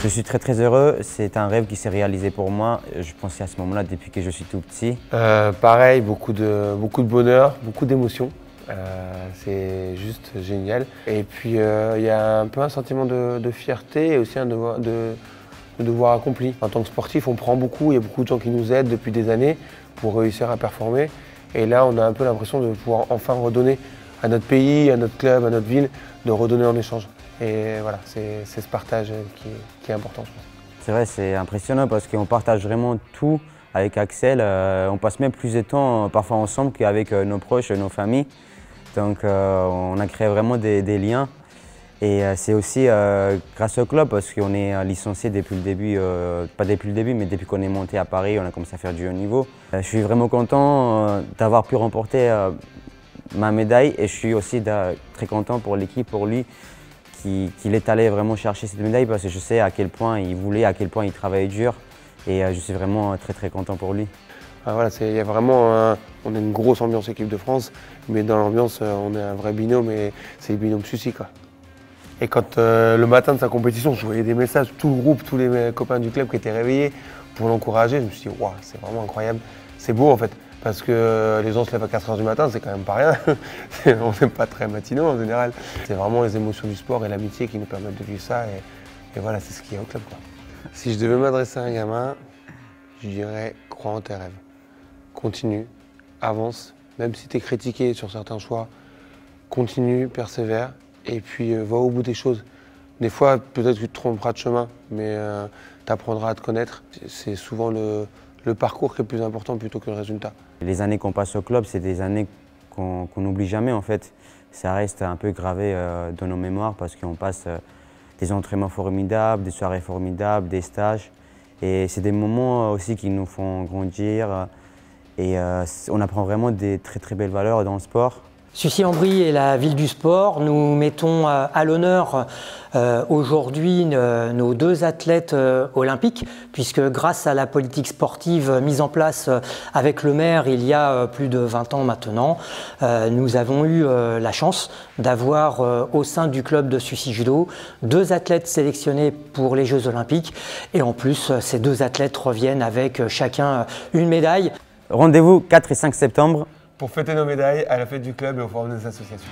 Je suis très heureux, c'est un rêve qui s'est réalisé pour moi, je pensais à ce moment-là depuis que je suis tout petit. Pareil, beaucoup de bonheur, beaucoup d'émotions, c'est juste génial. Et puis il y a un peu un sentiment de fierté et aussi un devoir accompli. En tant que sportif, on prend beaucoup, il y a beaucoup de gens qui nous aident depuis des années pour réussir à performer. Et là, on a un peu l'impression de pouvoir enfin redonner à notre pays, à notre club, à notre ville, de redonner en échange. Et voilà, c'est ce partage qui est important, je pense. C'est vrai, c'est impressionnant parce qu'on partage vraiment tout avec Axel. On passe même plus de temps parfois ensemble qu'avec nos proches, nos familles. Donc on a créé vraiment des liens. Et c'est aussi grâce au club parce qu'on est licencié depuis le début, pas depuis le début, mais depuis qu'on est monté à Paris, on a commencé à faire du haut niveau. Je suis vraiment content d'avoir pu remporter ma médaille et je suis aussi très content pour l'équipe, pour lui, qu'il est allé vraiment chercher cette médaille parce que je sais à quel point il voulait, à quel point il travaillait dur et je suis vraiment très content pour lui. Voilà, il y a vraiment on a une grosse ambiance équipe de France, mais dans l'ambiance, on est un vrai binôme et c'est le binôme Sucy, quoi. Et quand le matin de sa compétition, je voyais des messages, tout le groupe, tous les copains du club qui étaient réveillés pour l'encourager, je me suis dit, waouh, c'est vraiment incroyable. C'est beau en fait, parce que les gens se lèvent à 4 h du matin, c'est quand même pas rien. On n'est pas très matinaux en général. C'est vraiment les émotions du sport et l'amitié qui nous permettent de vivre ça. Et voilà, c'est ce qu'il y a au club, quoi. Si je devais m'adresser à un gamin, je dirais, crois en tes rêves. Continue, avance, même si tu es critiqué sur certains choix, continue, persévère. Et puis va au bout des choses. Des fois, peut-être que tu te tromperas de chemin, mais tu apprendras à te connaître. C'est souvent le parcours qui est le plus important plutôt que le résultat. Les années qu'on passe au club, c'est des années qu'on n'oublie jamais en fait. Ça reste un peu gravé dans nos mémoires parce qu'on passe des entraînements formidables, des soirées formidables, des stages. Et c'est des moments aussi qui nous font grandir. Et on apprend vraiment des très belles valeurs dans le sport. Sucy-en-Brie est la ville du sport. Nous mettons à l'honneur aujourd'hui nos 2 athlètes olympiques, puisque grâce à la politique sportive mise en place avec le maire il y a plus de 20 ans maintenant, nous avons eu la chance d'avoir au sein du club de Sucy Judo 2 athlètes sélectionnés pour les Jeux olympiques. Et en plus, ces 2 athlètes reviennent avec chacun une médaille. Rendez-vous 4 et 5 septembre. Pour fêter nos médailles à la fête du club et au forum des associations.